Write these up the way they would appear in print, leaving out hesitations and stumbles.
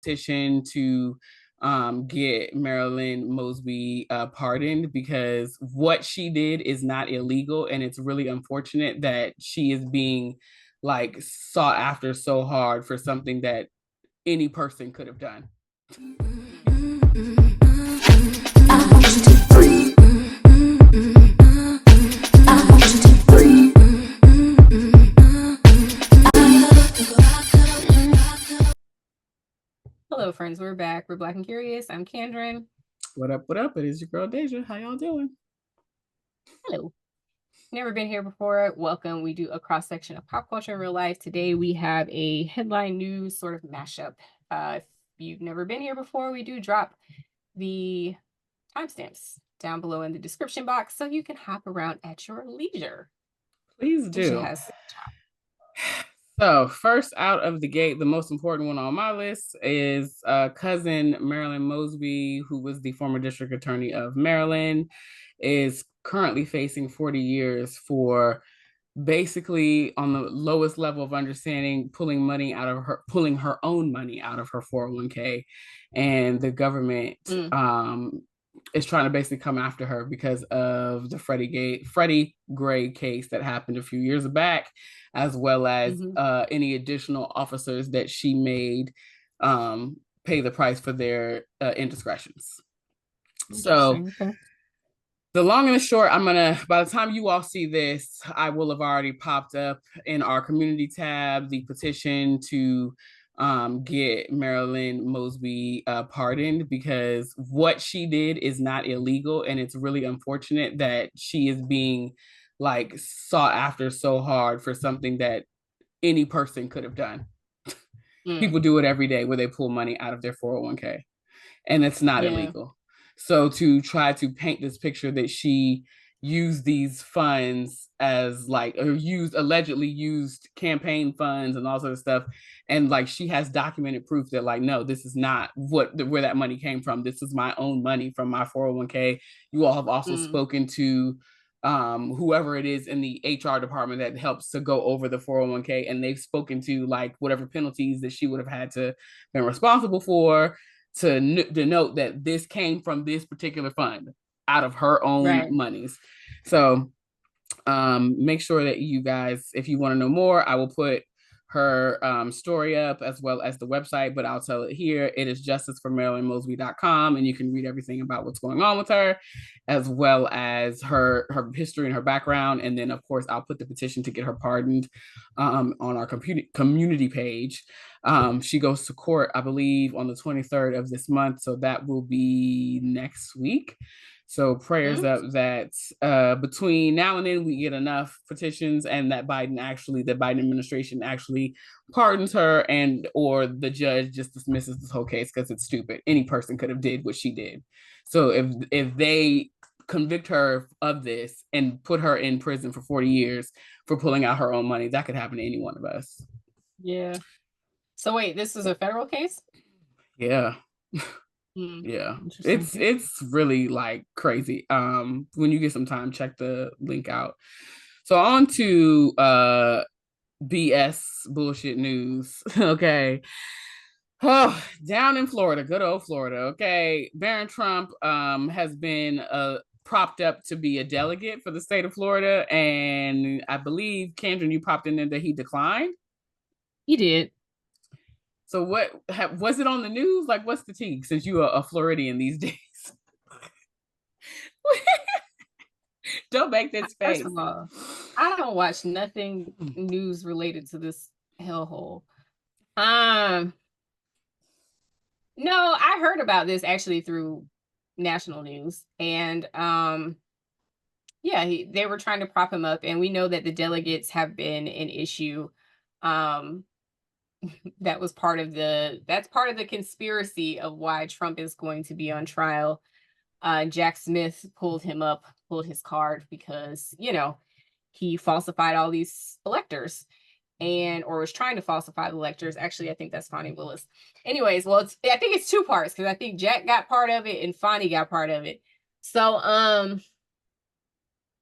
petition to get Marilyn Mosby pardoned, because what she did is not illegal, and it's really unfortunate that she is being like sought after so hard for something that any person could have done. Hello, friends. We're back. We're Black and Curious. I'm Kendrin. What up? What up? It is your girl Dehjai. How y'all doing? Hello. Never been here before. Welcome. We do a cross section of pop culture in real life. Today we have a headline news sort of mashup. If you've never been here before, we do drop the timestamps down below in the description box so you can hop around at your leisure. Please do. So first out of the gate, the most important one on my list is cousin Marilyn Mosby, who was the former district attorney of Maryland, is currently facing 40 years for basically, on the lowest level of understanding, pulling her own money out of her 401k, and the government is trying to basically come after her because of the Freddie Gray case that happened a few years back, as well as any additional officers that she made pay the price for their indiscretions. So the long and the short, by the time you all see this, I will have already popped up in our community tab the petition to get Marilyn Mosby pardoned, because what she did is not illegal, and it's really unfortunate that she is being like sought after so hard for something that any person could have done. People do it every day where they pull money out of their 401k, and it's not illegal. So to try to paint this picture that she used these funds as allegedly used campaign funds and all sort of stuff, and like she has documented proof that like, no, this is not where that money came from. This is my own money from my 401k. You all have also spoken to whoever it is in the HR department that helps to go over the 401k, and they've spoken to like whatever penalties that she would have had to been responsible for, to denote that this came from this particular fund out of her own monies. So make sure that you guys, if you want to know more, I will put her story up as well as the website, but I'll tell it here. It is justiceformarilynmosby.com, and you can read everything about what's going on with her, as well as her history and her background. And then, of course, I'll put the petition to get her pardoned on our community page. She goes to court, I believe, on the 23rd of this month, so that will be next week. So prayers up that between now and then we get enough petitions, and that the Biden administration actually pardons her, and or the judge just dismisses this whole case because it's stupid. Any person could have did what she did. So if they convict her of this and put her in prison for 40 years for pulling out her own money, that could happen to any one of us. Yeah. So wait, this is a federal case? Yeah. Yeah, it's really like crazy. When you get some time, check the link out. So on to BS bullshit news. Okay. Oh, down in Florida, good old Florida. Okay, Barron Trump has been propped up to be a delegate for the state of Florida, and I believe, Kendra, you popped in there that he declined. He did. So what was it on the news? Like, what's the tea? Since you are a Floridian these days, don't make this face. First of all, I don't watch nothing news related to this hellhole. No, I heard about this actually through national news, and yeah, they were trying to prop him up, and we know that the delegates have been an issue. That's part of the conspiracy of why Trump is going to be on trial. Jack Smith pulled his card because, he falsified all these electors or was trying to falsify the electors. Actually, I think that's Fonnie Willis. Anyways, well, I think it's two parts, because I think Jack got part of it and Fonnie got part of it. So,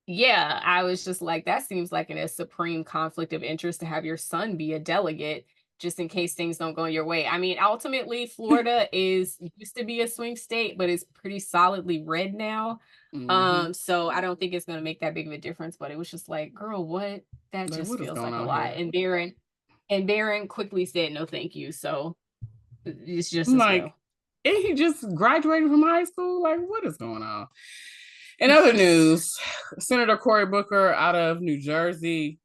yeah, I was just like, that seems like a supreme conflict of interest to have your son be a delegate. just in case things don't go your way. I mean, ultimately, Florida used to be a swing state, but it's pretty solidly red now. Mm-hmm. So I don't think it's going to make that big of a difference. But it was just like, girl, what? That Like, just what is feels going like a on lot. here? And Barron quickly said no, thank you. So it's just I'm as like, well. and he just graduated from high school. Like, what is going on? In It's other just news, Senator Cory Booker out of New Jersey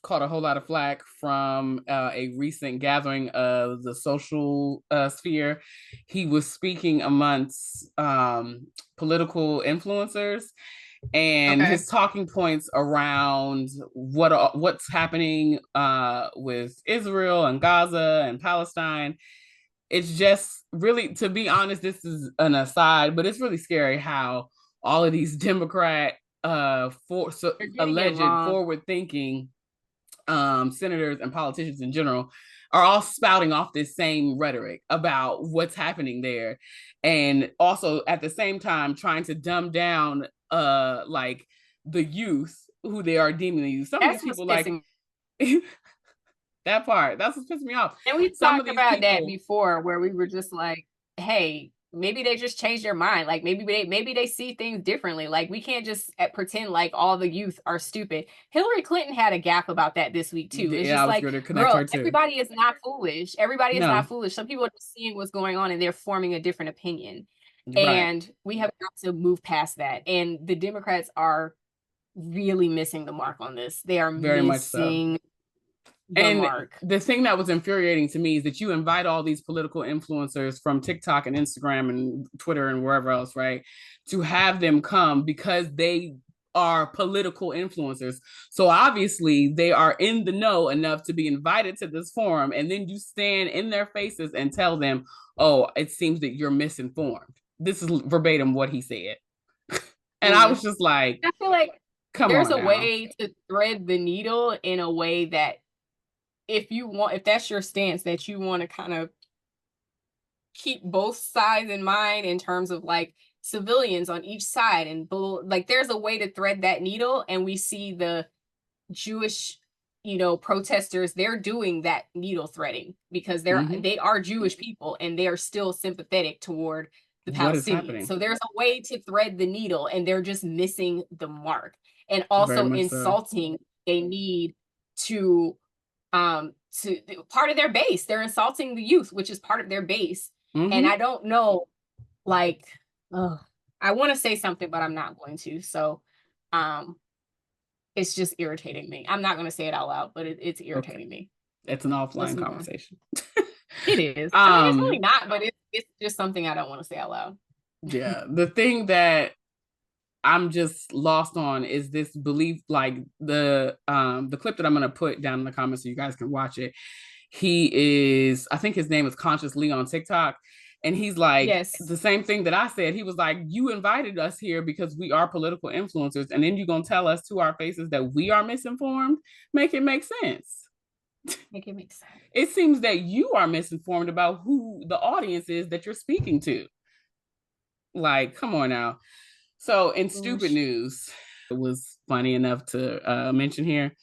caught a whole lot of flack from a recent gathering of the social sphere. He was speaking amongst political influencers, and okay. his talking points around what's happening with Israel and Gaza and Palestine. It's just really, to be honest, this is an aside, but it's really scary how all of these Democrat They're getting it alleged wrong. forward thinking senators and politicians in general are all spouting off this same rhetoric about what's happening there, and also at the same time trying to dumb down like the youth who they are deeming the youth. Some of these That's what's people, like pissing. that part, that's what's pissing me off. And we Some of talked these about that people, before, where we were just like, hey, maybe they just changed their mind. Like maybe they see things differently. Like we can't just pretend like all the youth are stupid. Hillary Clinton had a gap about that this week too. It's yeah, I just was like, going to connect girl, her too. everybody is not foolish. Everybody is not No, foolish. Some people are just seeing what's going on and they're forming a different opinion. right, And we have got to move past that. And the Democrats are really missing the mark on this. They are very much so. missing the And mark. the thing that was infuriating to me is that you invite all these political influencers from TikTok and Instagram and Twitter and wherever else, right, to have them come because they are political influencers. So obviously they are in the know enough to be invited to this forum. And then you stand in their faces and tell them, oh, it seems that you're misinformed. This is verbatim what he said. And I was Mm. just like, I feel like come there's on a now. way to thread the needle in a way that if that's your stance, that you want to kind of keep both sides in mind in terms of like civilians on each side and like there's a way to thread that needle. And we see the Jewish, protesters, they're doing that needle threading because Mm-hmm. they are Jewish people and they are still sympathetic toward the What is Palestinians. happening? So there's a way to thread the needle and they're just missing the mark and Very also much so. insulting they need to to part of their base. They're insulting the youth, which is part of their base. And Mm-hmm. I don't know, like, I want to say something, but I'm not going to. So, um, it's just irritating me. I'm not going to say it out loud, but it's Okay. irritating me. It's an Let's offline move on. conversation. It is. I mean, it's really um, not, but it's just something I don't want to say out loud. yeah. The thing that I'm just lost on is this belief, like the clip that I'm gonna put down in the comments so you guys can watch it. He is, I think his name is Conscious Lee on TikTok. And he's like Yes. the same thing that I said. He was like, you invited us here because we are political influencers, and then you're gonna tell us to our faces that we are misinformed. Make it make sense. Make it make sense. It seems that you are misinformed about who the audience is that you're speaking to. Like, come on now. So, in stupid Foolish. news, it was funny enough to mention here.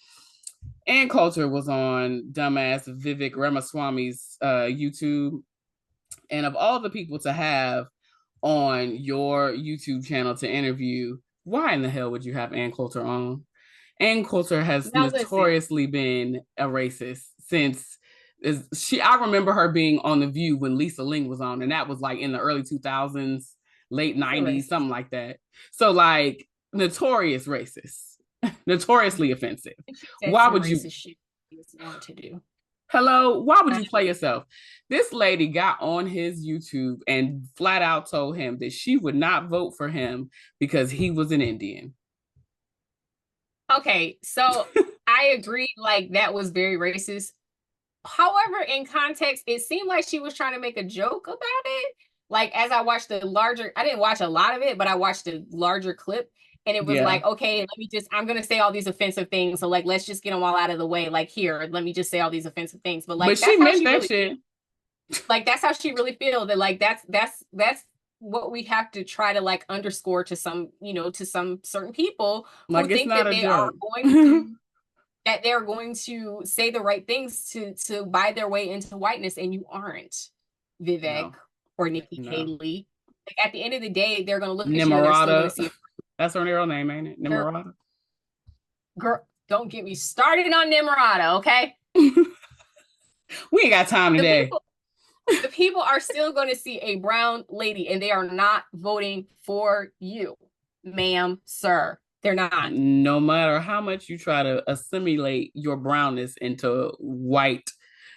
And Coulter was on dumbass Vivek Ramaswamy's YouTube. And of all the people to have on your YouTube channel to interview, why in the hell would you have Ann Coulter on? Ann Coulter has Now listen, notoriously been a racist since I remember her being on The View when Lisa Ling was on, and that was like in the early 2000s, late she's a 90s, racist. something like that. So like notorious racist, notoriously offensive. And she said Why some would you racist shit she doesn't want to do. Hello, why would Um, you play yourself? This lady got on his YouTube and flat out told him that she would not vote for him because he was an Indian. okay, so I agree, like that was very racist. However, in context, it seemed like she was trying to make a joke about it. Like as I watched I didn't watch a lot of it, but I watched the larger clip and it was Yeah. like, okay, I'm going to say all these offensive things. So like, let's just get them all out of the way. Like here, let me just say all these offensive things. But But like, she that's how meant she that really feels. shit. Like, that's how she really feels that like, that's what we have to try to like underscore to some, to some certain people who Like it's think not that a they are joke. going to that they're going to say the right things to buy their way into whiteness, and you aren't, Vivek or Nikki Haley. Like, at the end of the day, they're going to look at you and they're still going to see. That's her real name, ain't it? Nimrata. Girl, don't get me started on Nimrata, okay? We ain't got time today. The people are still going to see a brown lady, and they are not voting for you, ma'am, sir. They're not. No matter how much you try to assimilate your brownness into white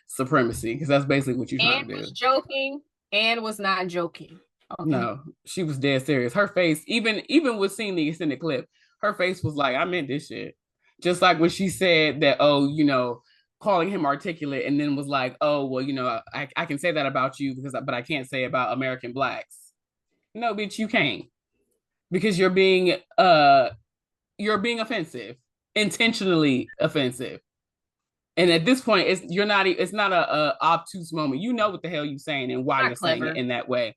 supremacy, because that's basically what you're trying to do. Anne was joking. Anne was not joking. Okay. No, she was dead serious. Her face, even with seeing the extended clip, her face was like, I meant this shit. Just like when she said that, oh, you know, calling him articulate, and then was like, oh, well, you know, I can say that about you but I can't say about American blacks. No, bitch, you can't, because you're being offensive, intentionally offensive. And at this point, it's not a obtuse moment. You know what the hell you're saying and why you're saying it in that way.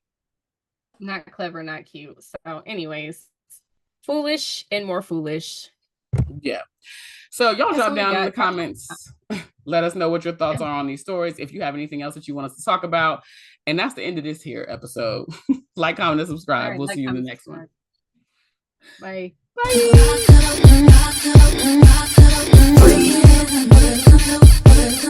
Not clever, not cute. So, anyways, foolish and more foolish. Yeah. So y'all drop down in the comments. Let us know what your thoughts are on these stories. If you have anything else that you want us to talk about. And that's the end of this here episode. Like, comment, and subscribe. Right, we'll see you in the next one. Bye. Bye.